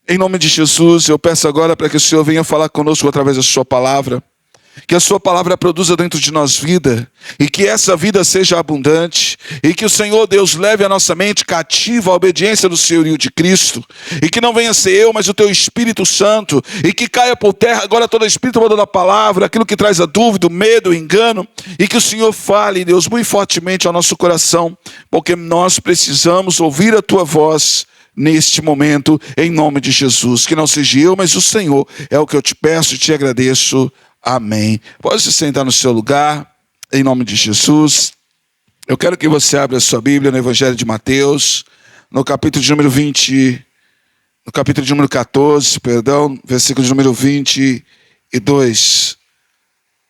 Em nome de Jesus, eu peço agora para que o Senhor venha falar conosco através da sua palavra. Que a sua palavra produza dentro de nós vida, e que essa vida seja abundante, e que o Senhor Deus leve a nossa mente cativa à obediência do Senhorio de Cristo, e que não venha ser eu, mas o teu Espírito Santo, e que caia por terra agora todo espírito mandando a palavra, aquilo que traz a dúvida, o medo, o engano, e que o Senhor fale, Deus, muito fortemente ao nosso coração, porque nós precisamos ouvir a tua voz neste momento, em nome de Jesus. Que não seja eu, mas o Senhor, é o que eu te peço e te agradeço. Amém. Pode se sentar no seu lugar, em nome de Jesus. Eu quero que você abra a sua Bíblia no Evangelho de Mateus, no capítulo de número 14, versículo de número 22.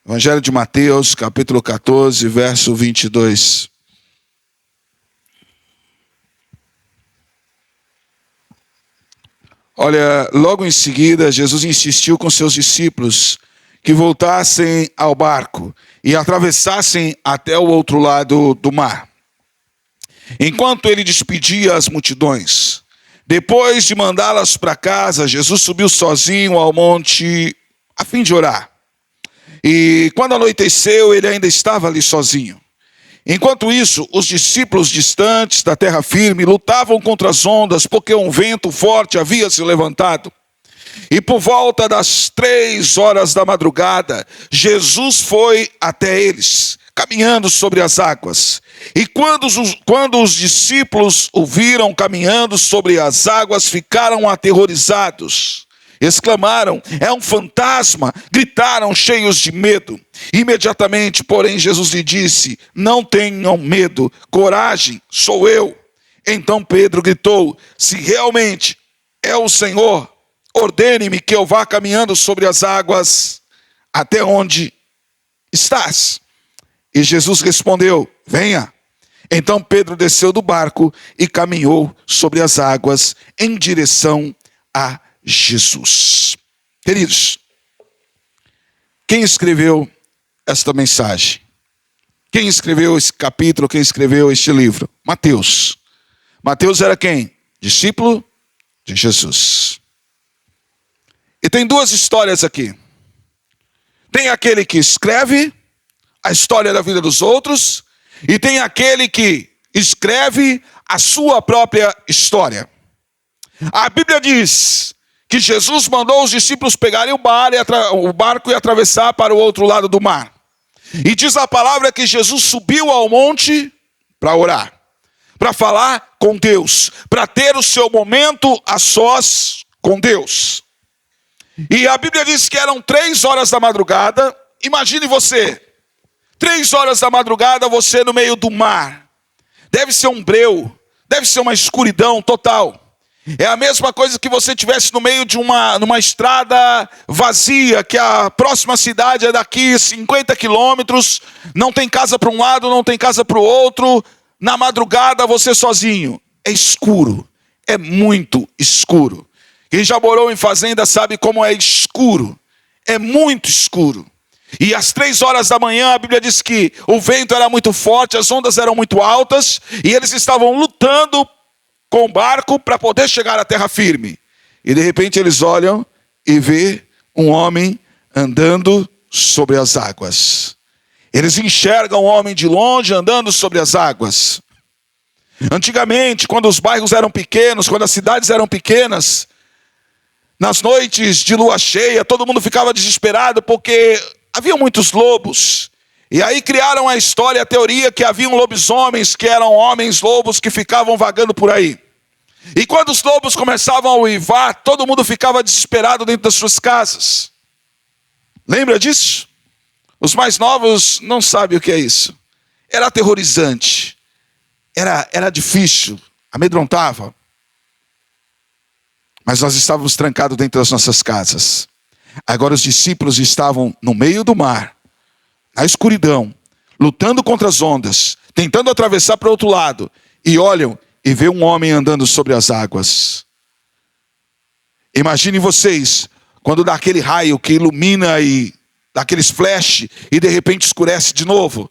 Evangelho de Mateus, capítulo 14, verso 22. Olha, logo em seguida, Jesus insistiu com seus discípulos que voltassem ao barco e atravessassem até o outro lado do mar, enquanto ele despedia as multidões. Depois de mandá-las para casa, Jesus subiu sozinho ao monte a fim de orar. E quando anoiteceu, ele ainda estava ali sozinho. Enquanto isso, os discípulos distantes da terra firme lutavam contra as ondas, porque um vento forte havia se levantado. E por volta das 3 horas da madrugada, Jesus foi até eles, caminhando sobre as águas. E quando os discípulos o viram caminhando sobre as águas, ficaram aterrorizados. Exclamaram: é um fantasma! Gritaram cheios de medo. Imediatamente, porém, Jesus lhe disse: não tenham medo, coragem, sou eu. Então Pedro gritou: se realmente é o Senhor, ordene-me que eu vá caminhando sobre as águas até onde estás. E Jesus respondeu: venha. Então Pedro desceu do barco e caminhou sobre as águas em direção a Jesus. Queridos, quem escreveu esta mensagem? Quem escreveu esse capítulo? Quem escreveu este livro? Mateus. Mateus era quem? Discípulo de Jesus. E tem 2 histórias aqui. Tem aquele que escreve a história da vida dos outros, e tem aquele que escreve a sua própria história. A Bíblia diz que Jesus mandou os discípulos pegarem o barco e atravessar para o outro lado do mar. E diz a palavra que Jesus subiu ao monte para orar, para falar com Deus, para ter o seu momento a sós com Deus. E a Bíblia diz que eram 3 horas da madrugada. Imagine você, 3 horas da madrugada, você no meio do mar. Deve ser um breu, deve ser uma escuridão total. É a mesma coisa que você estivesse no meio de numa estrada vazia, que a próxima cidade é daqui 50 quilômetros, não tem casa para um lado, não tem casa para o outro. Na madrugada você sozinho, é escuro, é muito escuro. Quem já morou em fazenda sabe como é escuro, é muito escuro. E às 3 horas da manhã a Bíblia diz que o vento era muito forte, as ondas eram muito altas, e eles estavam lutando com o barco para poder chegar à terra firme. E de repente eles olham e vê um homem andando sobre as águas. Eles enxergam um homem de longe andando sobre as águas. Antigamente, quando os bairros eram pequenos, quando as cidades eram pequenas, nas noites de lua cheia, todo mundo ficava desesperado porque havia muitos lobos. E aí criaram a história, a teoria que haviam lobisomens, que eram homens lobos que ficavam vagando por aí. E quando os lobos começavam a uivar, todo mundo ficava desesperado dentro das suas casas. Lembra disso? Os mais novos não sabem o que é isso. Era aterrorizante. Era difícil, amedrontava. Mas nós estávamos trancados dentro das nossas casas. Agora os discípulos estavam no meio do mar, na escuridão, lutando contra as ondas, tentando atravessar para o outro lado. E olham e vê um homem andando sobre as águas. Imaginem vocês, quando dá aquele raio que ilumina e dá aqueles flash e de repente escurece de novo.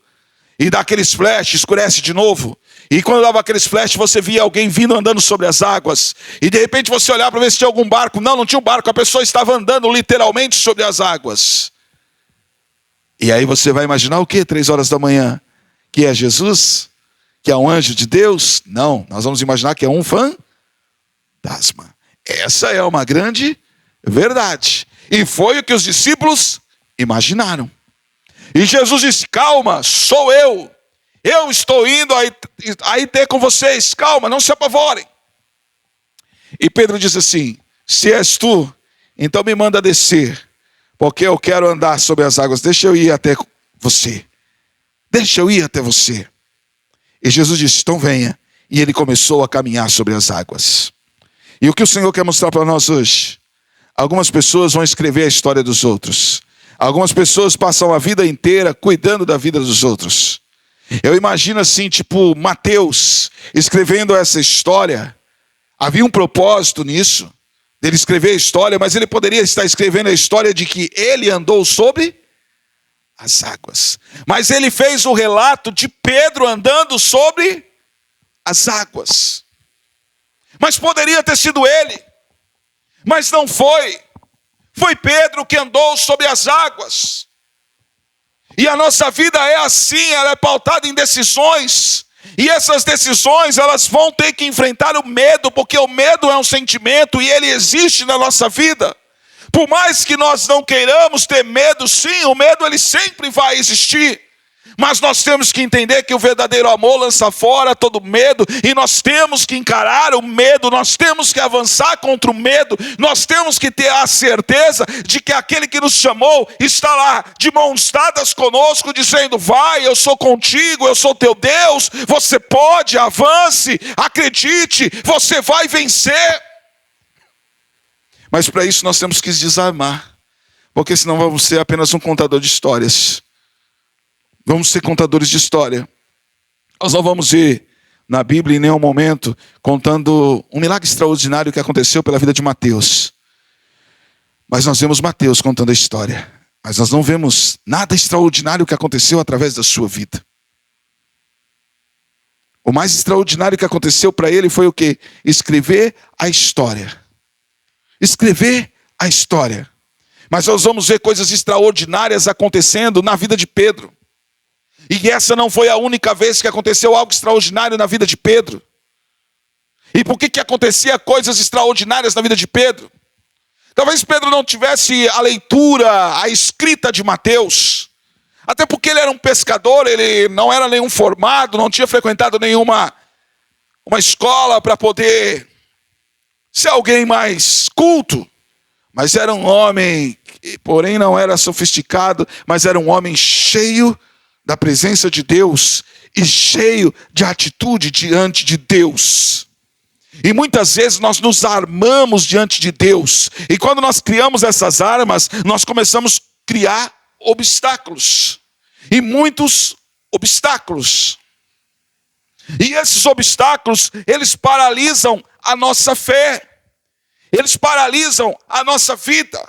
e dá aqueles flashes, escurece de novo. E quando dava aqueles flashes, você via alguém vindo andando sobre as águas. E de repente você olhava para ver se tinha algum barco. Não, não tinha um barco, a pessoa estava andando literalmente sobre as águas. E aí você vai imaginar o quê? 3 horas da manhã? Que é Jesus? Que é um anjo de Deus? Não, nós vamos imaginar que é um fantasma. Essa é uma grande verdade. E foi o que os discípulos imaginaram. E Jesus disse: calma, sou eu. Eu estou indo aí ter com vocês. Calma, não se apavorem. E Pedro diz assim: se és tu, então me manda descer, porque eu quero andar sobre as águas. Deixa eu ir até você. Deixa eu ir até você. E Jesus disse: então venha. E ele começou a caminhar sobre as águas. E o que o Senhor quer mostrar para nós hoje? Algumas pessoas vão escrever a história dos outros. Algumas pessoas passam a vida inteira cuidando da vida dos outros. Eu imagino assim, tipo Mateus escrevendo essa história. Havia um propósito nisso, dele escrever a história, mas ele poderia estar escrevendo a história de que ele andou sobre as águas. Mas ele fez o relato de Pedro andando sobre as águas. Mas poderia ter sido ele, mas não foi. Foi Pedro que andou sobre as águas. E a nossa vida é assim, ela é pautada em decisões. E essas decisões, elas vão ter que enfrentar o medo, porque o medo é um sentimento e ele existe na nossa vida. Por mais que nós não queiramos ter medo, sim, o medo ele sempre vai existir. Mas nós temos que entender que o verdadeiro amor lança fora todo medo. E nós temos que encarar o medo. Nós temos que avançar contra o medo. Nós temos que ter a certeza de que aquele que nos chamou está lá, de mãos dadas conosco, dizendo: vai, eu sou contigo, eu sou teu Deus. Você pode, avance, acredite, você vai vencer. Mas para isso nós temos que desarmar. Porque senão vamos ser apenas um contador de histórias. Vamos ser contadores de história. Nós não vamos ver na Bíblia em nenhum momento contando um milagre extraordinário que aconteceu pela vida de Mateus. Mas nós vemos Mateus contando a história. Mas nós não vemos nada extraordinário que aconteceu através da sua vida. O mais extraordinário que aconteceu para ele foi o quê? Escrever a história. Escrever a história. Mas nós vamos ver coisas extraordinárias acontecendo na vida de Pedro. E essa não foi a única vez que aconteceu algo extraordinário na vida de Pedro. E por que acontecia coisas extraordinárias na vida de Pedro? Talvez Pedro não tivesse a leitura, a escrita de Mateus. Até porque ele era um pescador, ele não era nenhum formado, não tinha frequentado nenhuma escola para poder ser alguém mais culto. Mas era um homem, porém não era sofisticado, mas era um homem cheio da presença de Deus e cheio de atitude diante de Deus. E muitas vezes nós nos armamos diante de Deus. E quando nós criamos essas armas, nós começamos a criar obstáculos. E muitos obstáculos. E esses obstáculos, eles paralisam a nossa fé. Eles paralisam a nossa vida.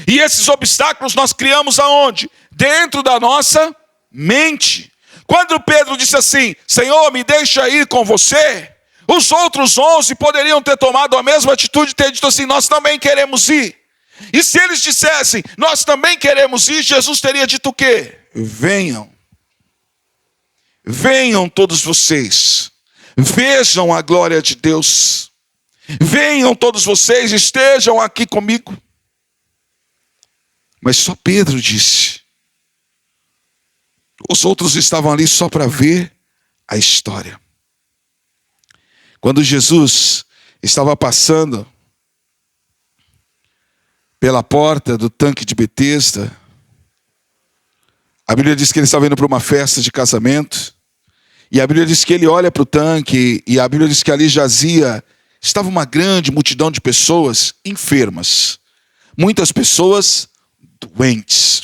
E esses obstáculos nós criamos aonde? Dentro da nossa mente. Quando Pedro disse assim: Senhor, me deixa ir com você, os outros 11 poderiam ter tomado a mesma atitude e ter dito assim: nós também queremos ir. E se eles dissessem: nós também queremos ir, Jesus teria dito o quê? Venham. Venham todos vocês. Vejam a glória de Deus. Venham todos vocês, estejam aqui comigo. Mas só Pedro disse. Os outros estavam ali só para ver a história. Quando Jesus estava passando pela porta do tanque de Betesda, a Bíblia diz que ele estava indo para uma festa de casamento. E a Bíblia diz que ele olha para o tanque e a Bíblia diz que ali estava uma grande multidão de pessoas enfermas. Muitas pessoas doentes.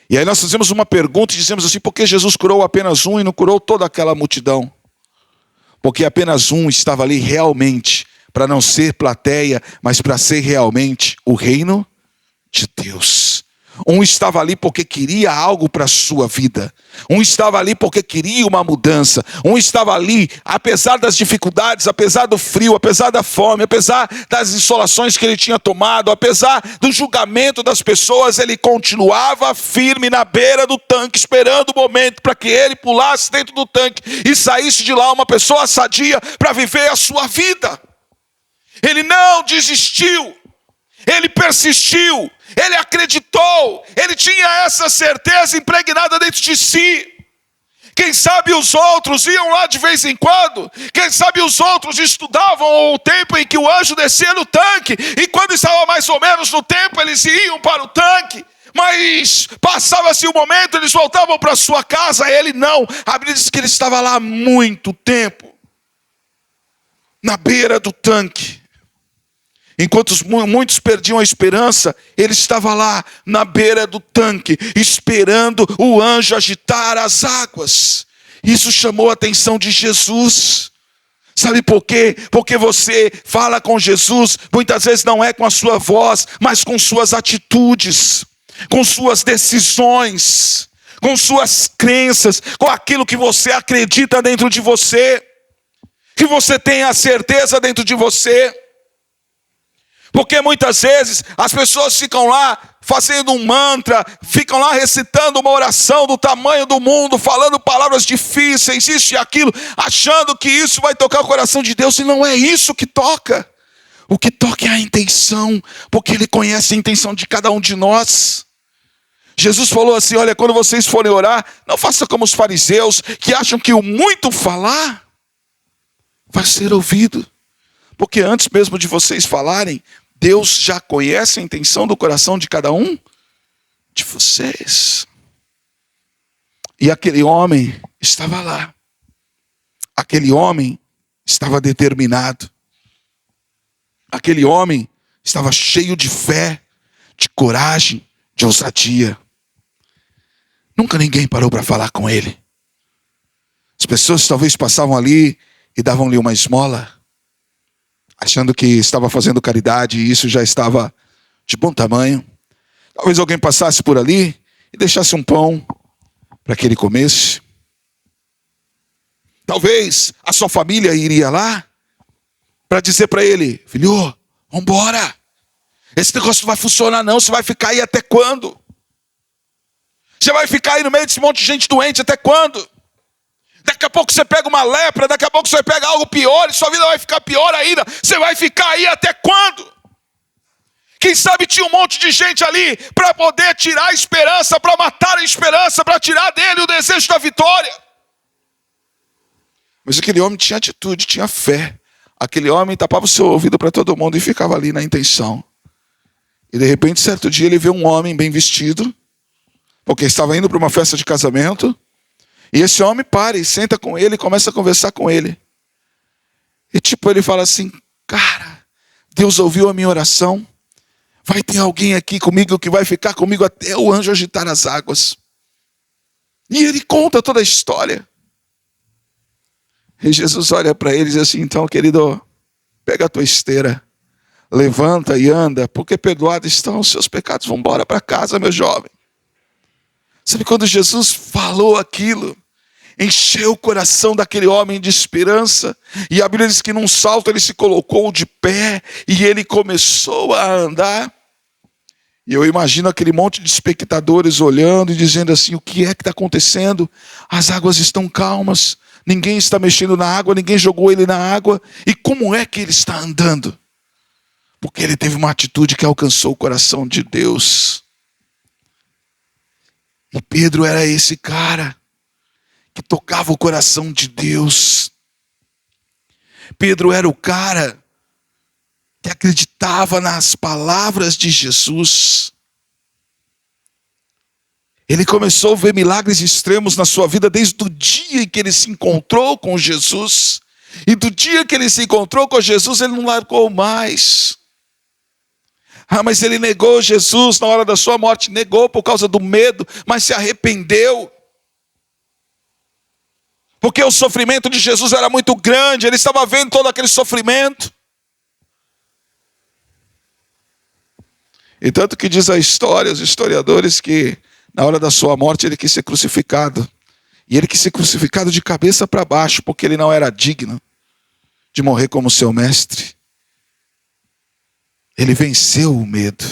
E aí nós fazemos uma pergunta e dizemos assim: por que Jesus curou apenas um e não curou toda aquela multidão? Porque apenas um estava ali realmente, para não ser plateia, mas para ser realmente o reino de Deus. Um estava ali porque queria algo para a sua vida. Um estava ali porque queria uma mudança. Um estava ali, apesar das dificuldades, apesar do frio, apesar da fome, apesar das insolações que ele tinha tomado, apesar do julgamento das pessoas, ele continuava firme na beira do tanque, esperando o momento para que ele pulasse dentro do tanque e saísse de lá uma pessoa sadia para viver a sua vida. Ele não desistiu. Ele persistiu, ele acreditou, ele tinha essa certeza impregnada dentro de si. Quem sabe os outros iam lá de vez em quando, quem sabe os outros estudavam o tempo em que o anjo descia no tanque, e quando estava mais ou menos no tempo, eles iam para o tanque, mas passava-se o momento, eles voltavam para sua casa, ele não. A Bíblia diz que ele estava lá há muito tempo, na beira do tanque. Enquanto muitos perdiam a esperança, ele estava lá na beira do tanque, esperando o anjo agitar as águas. Isso chamou a atenção de Jesus. Sabe por quê? Porque você fala com Jesus, muitas vezes não é com a sua voz, mas com suas atitudes, com suas decisões, com suas crenças, com aquilo que você acredita dentro de você, que você tem a certeza dentro de você. Porque muitas vezes as pessoas ficam lá fazendo um mantra, ficam lá recitando uma oração do tamanho do mundo, falando palavras difíceis, isso e aquilo, achando que isso vai tocar o coração de Deus, e não é isso que toca. O que toca é a intenção, porque Ele conhece a intenção de cada um de nós. Jesus falou assim: olha, quando vocês forem orar, não façam como os fariseus, que acham que o muito falar vai ser ouvido. Porque antes mesmo de vocês falarem, Deus já conhece a intenção do coração de cada um de vocês. E aquele homem estava lá. Aquele homem estava determinado. Aquele homem estava cheio de fé, de coragem, de ousadia. Nunca ninguém parou para falar com ele. As pessoas talvez passavam ali e davam-lhe uma esmola, achando que estava fazendo caridade, e isso já estava de bom tamanho. Talvez alguém passasse por ali e deixasse um pão para que ele comesse. Talvez a sua família iria lá para dizer para ele: filho, vamos embora. Esse negócio não vai funcionar não, você vai ficar aí até quando? Você vai ficar aí no meio desse monte de gente doente até quando? Daqui a pouco você pega uma lepra, daqui a pouco você pega algo pior, e sua vida vai ficar pior ainda. Você vai ficar aí até quando? Quem sabe tinha um monte de gente ali para poder tirar a esperança, para matar a esperança, para tirar dele o desejo da vitória. Mas aquele homem tinha atitude, tinha fé. Aquele homem tapava o seu ouvido para todo mundo e ficava ali na intenção. E de repente, certo dia, ele vê um homem bem vestido, porque estava indo para uma festa de casamento. E esse homem para e senta com ele e começa a conversar com ele. E ele fala assim: cara, Deus ouviu a minha oração. Vai ter alguém aqui comigo que vai ficar comigo até o anjo agitar as águas. E ele conta toda a história. E Jesus olha para ele e diz assim: então, querido, pega a tua esteira, levanta e anda, porque perdoados estão os seus pecados. Vamos embora para casa, meu jovem. Sabe, quando Jesus falou aquilo, encheu o coração daquele homem de esperança. E a Bíblia diz que num salto ele se colocou de pé e ele começou a andar. E eu imagino aquele monte de espectadores olhando e dizendo assim: o que é que está acontecendo? As águas estão calmas, ninguém está mexendo na água, ninguém jogou ele na água. E como é que ele está andando? Porque ele teve uma atitude que alcançou o coração de Deus. E Pedro era esse cara que tocava o coração de Deus. Pedro era o cara que acreditava nas palavras de Jesus. Ele começou a ver milagres extremos na sua vida desde o dia em que ele se encontrou com Jesus. E do dia que ele se encontrou com Jesus, ele não largou mais. Mas ele negou Jesus na hora da sua morte, negou por causa do medo, mas se arrependeu. Porque o sofrimento de Jesus era muito grande, ele estava vendo todo aquele sofrimento. E tanto que diz a história, os historiadores, que na hora da sua morte ele quis ser crucificado. E ele quis ser crucificado de cabeça para baixo, porque ele não era digno de morrer como seu mestre. Ele venceu o medo.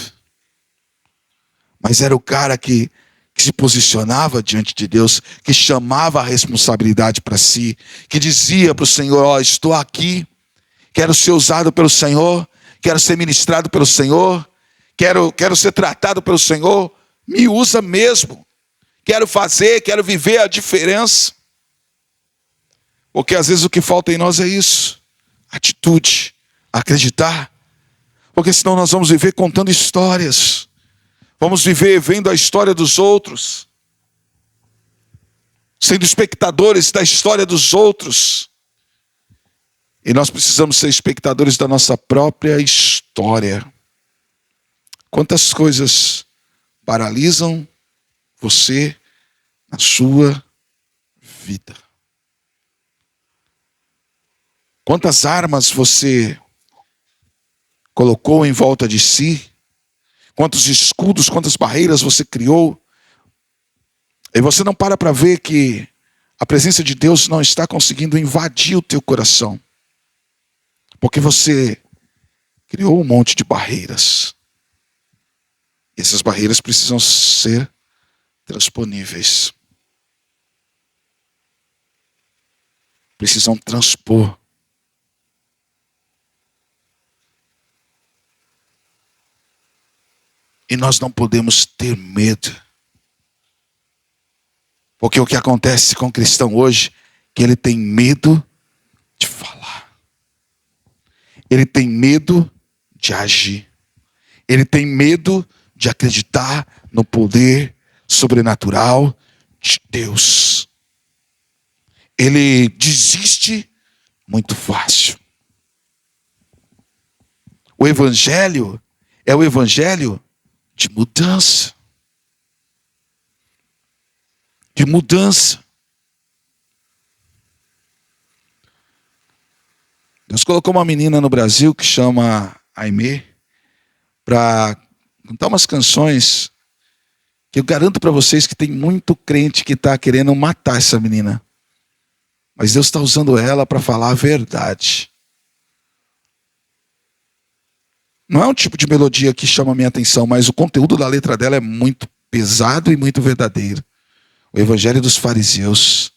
Mas era o cara que se posicionava diante de Deus, que chamava a responsabilidade para si, que dizia para o Senhor: ó, estou aqui, quero ser usado pelo Senhor, quero ser ministrado pelo Senhor, quero ser tratado pelo Senhor, me usa mesmo, quero fazer, quero viver a diferença. Porque às vezes o que falta em nós é isso, atitude, acreditar, porque senão nós vamos viver contando histórias, vamos viver vendo a história dos outros, sendo espectadores da história dos outros. E nós precisamos ser espectadores da nossa própria história. Quantas coisas paralisam você na sua vida? Quantas armas você colocou em volta de si? Quantos escudos, quantas barreiras você criou? E você não para ver que a presença de Deus não está conseguindo invadir o teu coração. Porque você criou um monte de barreiras. E essas barreiras precisam ser transponíveis. Precisam transpor. E nós não podemos ter medo. Porque o que acontece com o cristão hoje, que ele tem medo de falar. Ele tem medo de agir. Ele tem medo de acreditar no poder sobrenatural de Deus. Ele desiste muito fácil. O evangelho é o evangelho de mudança. De mudança. Deus colocou uma menina no Brasil que chama Aimee para cantar umas canções que eu garanto para vocês que tem muito crente que está querendo matar essa menina. Mas Deus está usando ela para falar a verdade. Não é um tipo de melodia que chama a minha atenção, mas o conteúdo da letra dela é muito pesado e muito verdadeiro. O evangelho dos fariseus.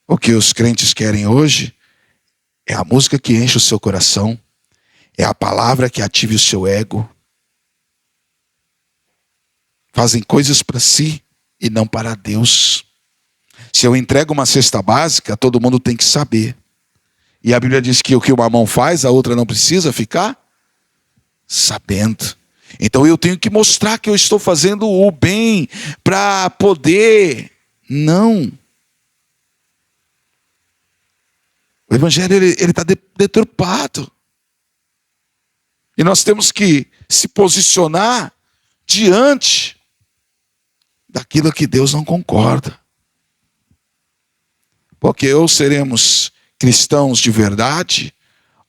O que os crentes querem hoje é a música que enche o seu coração, é a palavra que ative o seu ego. Fazem coisas para si e não para Deus. Se eu entrego uma cesta básica, todo mundo tem que saber. E a Bíblia diz que o que uma mão faz, a outra não precisa ficar sabendo. Então eu tenho que mostrar que eu estou fazendo o bem para poder. Não. O evangelho ele está deturpado. E nós temos que se posicionar diante daquilo que Deus não concorda. Porque ou seremos cristãos de verdade,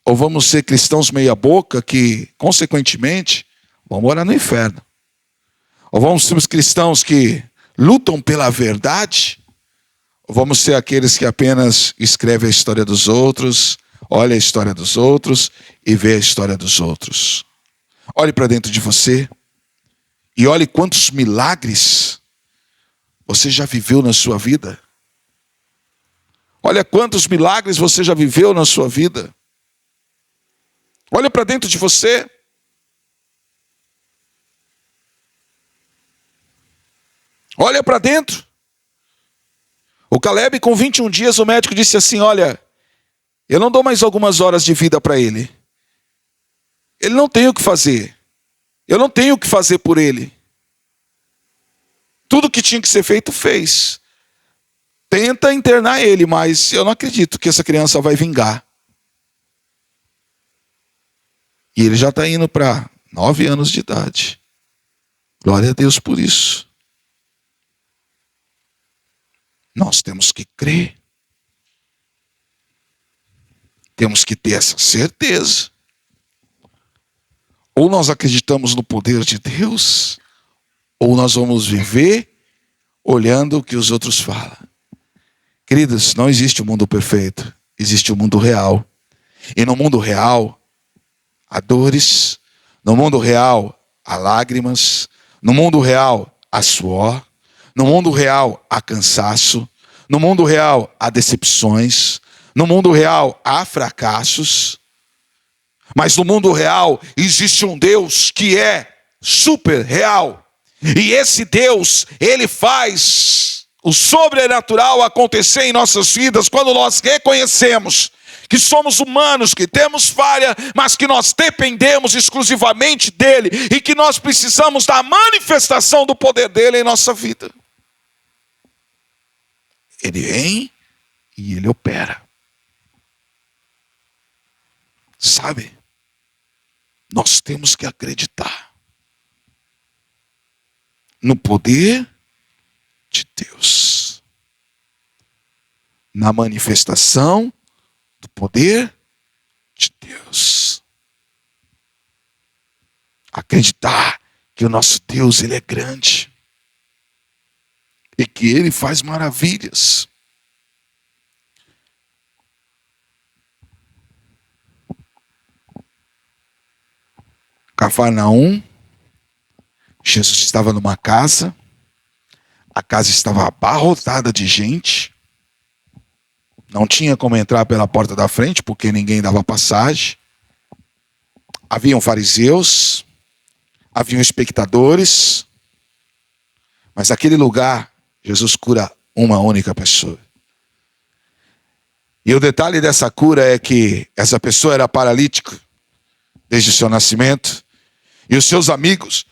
ou vamos ser cristãos meia boca que, consequentemente, vão morar no inferno. Ou vamos ser os cristãos que lutam pela verdade, ou vamos ser aqueles que apenas escrevem a história dos outros, olha a história dos outros e vê a história dos outros. Olhe para dentro de você e olhe quantos milagres você já viveu na sua vida. Olha quantos milagres você já viveu na sua vida. Olha para dentro de você. Olha para dentro. O Caleb, com 21 dias, o médico disse assim: olha, eu não dou mais algumas horas de vida para ele. Ele não tem o que fazer. Eu não tenho o que fazer por ele. Tudo que tinha que ser feito, fez. Tenta internar ele, mas eu não acredito que essa criança vai vingar. E ele já está indo para 9 anos de idade. Glória a Deus por isso. Nós temos que crer. Temos que ter essa certeza. Ou nós acreditamos no poder de Deus, ou nós vamos viver olhando o que os outros falam. Queridos, não existe um mundo perfeito, existe um mundo real. E no mundo real, há dores, no mundo real, há lágrimas, no mundo real, há suor, no mundo real, há cansaço, no mundo real, há decepções, no mundo real, há fracassos. Mas no mundo real existe um Deus que é super real. E esse Deus, ele faz o sobrenatural acontecer em nossas vidas quando nós reconhecemos que somos humanos, que temos falha, mas que nós dependemos exclusivamente dele e que nós precisamos da manifestação do poder dele em nossa vida. Ele vem e ele opera. Sabe? Nós temos que acreditar no poder de Deus, na manifestação do poder de Deus. Acreditar que o nosso Deus, ele é grande e que ele faz maravilhas. Cafarnaum, Jesus estava numa casa, a casa estava abarrotada de gente, não tinha como entrar pela porta da frente, porque ninguém dava passagem. Haviam fariseus, haviam espectadores, mas naquele lugar, Jesus cura uma única pessoa. E o detalhe dessa cura é que essa pessoa era paralítica desde o seu nascimento, e os seus amigos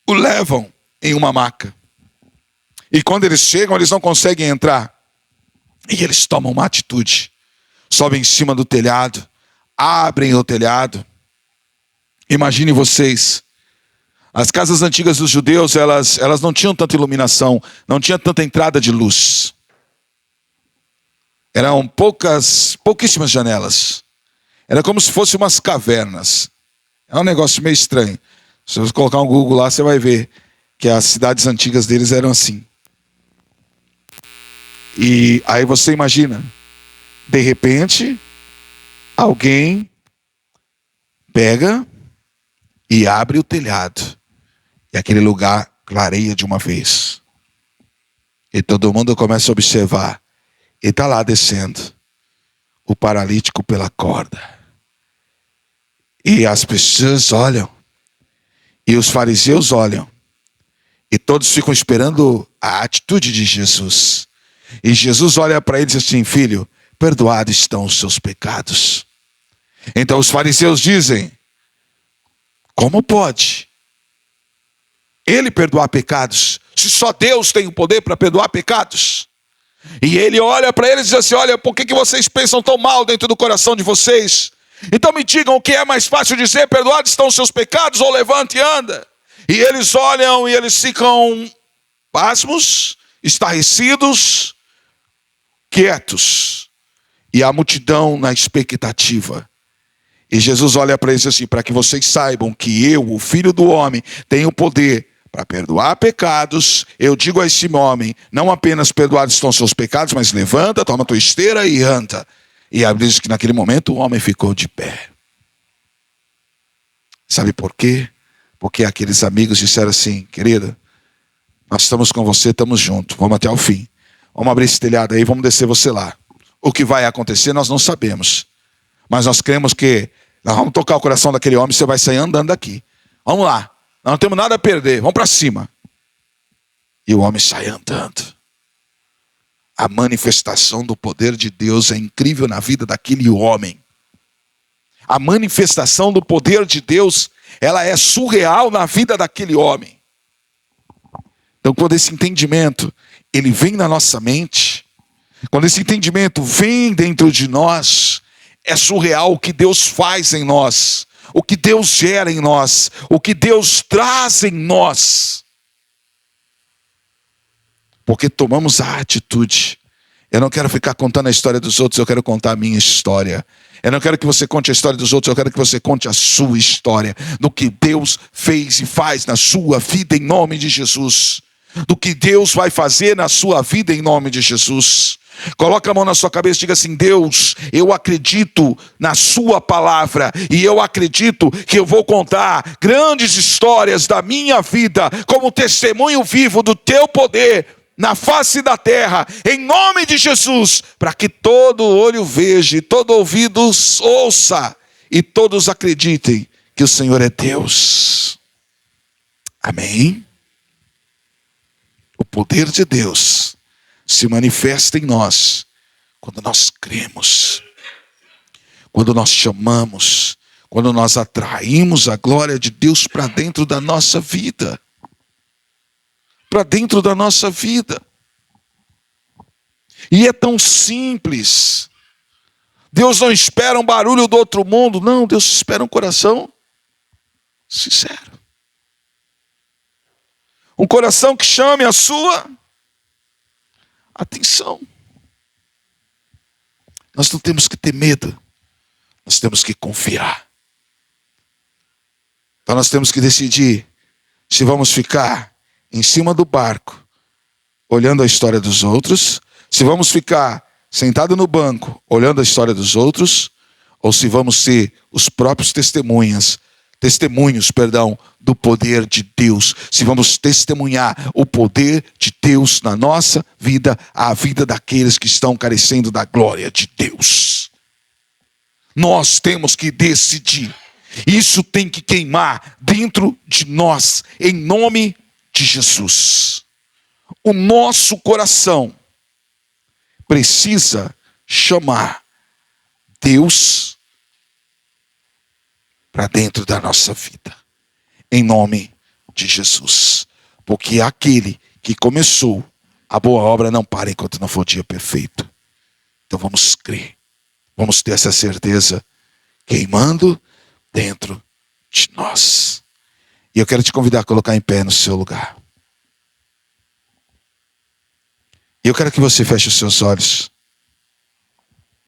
o levam em uma maca. E quando eles chegam, eles não conseguem entrar. E eles tomam uma atitude. Sobem em cima do telhado, abrem o telhado. Imagine vocês, as casas antigas dos judeus, elas não tinham tanta iluminação, não tinha tanta entrada de luz. Eram pouquíssimas janelas. Era como se fossem umas cavernas. É um negócio meio estranho. Se você colocar um Google lá, você vai ver que as cidades antigas deles eram assim. E aí você imagina, de repente, alguém pega e abre o telhado. E aquele lugar clareia de uma vez. E todo mundo começa a observar. E está lá descendo o paralítico pela corda. E as pessoas olham. E os fariseus olham. E todos ficam esperando a atitude de Jesus. E Jesus olha para eles assim: filho, perdoados estão os seus pecados. Então os fariseus dizem: como pode ele perdoar pecados, se só Deus tem o poder para perdoar pecados? E ele olha para eles e diz assim: olha, por que vocês pensam tão mal dentro do coração de vocês? Então me digam, o que é mais fácil dizer: perdoados estão os seus pecados, ou levante e anda? E eles olham e eles ficam pasmos, estarrecidos, quietos. E a multidão na expectativa. E Jesus olha para eles assim: para que vocês saibam que eu, o Filho do Homem, tenho o poder para perdoar pecados, eu digo a esse homem: não apenas perdoados estão os seus pecados, mas levanta, toma a tua esteira e anda. E a Bíblia diz que naquele momento o homem ficou de pé. Sabe por quê? Porque aqueles amigos disseram assim: querida, nós estamos com você, estamos juntos, vamos até o fim. Vamos abrir esse telhado aí, vamos descer você lá. O que vai acontecer nós não sabemos. Mas nós cremos que nós vamos tocar o coração daquele homem, você vai sair andando daqui. Vamos lá, nós não temos nada a perder, vamos para cima. E o homem sai andando. A manifestação do poder de Deus é incrível na vida daquele homem. A manifestação do poder de Deus, ela é surreal na vida daquele homem. Então, quando esse entendimento, ele vem na nossa mente, quando esse entendimento vem dentro de nós, é surreal o que Deus faz em nós, o que Deus gera em nós, o que Deus traz em nós. Porque tomamos a atitude. Eu não quero ficar contando a história dos outros, eu quero contar a minha história. Eu não quero que você conte a história dos outros, eu quero que você conte a sua história. Do que Deus fez e faz na sua vida em nome de Jesus. Do que Deus vai fazer na sua vida em nome de Jesus. Coloca a mão na sua cabeça e diga assim: Deus, eu acredito na sua palavra e eu acredito que eu vou contar grandes histórias da minha vida como testemunho vivo do teu poder na face da terra, em nome de Jesus, para que todo olho veja, e todo ouvido ouça, e todos acreditem que o Senhor é Deus. Amém? O poder de Deus se manifesta em nós, quando nós cremos, quando nós chamamos, quando nós atraímos a glória de Deus para dentro da nossa vida. Para dentro da nossa vida. E é tão simples. Deus não espera um barulho do outro mundo. Não, Deus espera um coração sincero. Um coração que chame a sua atenção. Nós não temos que ter medo. Nós temos que confiar. Então nós temos que decidir se vamos ficar em cima do barco, olhando a história dos outros, se vamos ficar sentado no banco, olhando a história dos outros, ou se vamos ser os próprios testemunhos, do poder de Deus, se vamos testemunhar o poder de Deus na nossa vida, a vida daqueles que estão carecendo da glória de Deus. Nós temos que decidir. Isso tem que queimar dentro de nós, em nome de Jesus. O nosso coração precisa chamar Deus para dentro da nossa vida, em nome de Jesus. Porque aquele que começou a boa obra não para enquanto não for o dia perfeito. Então vamos crer, vamos ter essa certeza queimando dentro de nós. E eu quero te convidar a colocar em pé no seu lugar. E eu quero que você feche os seus olhos.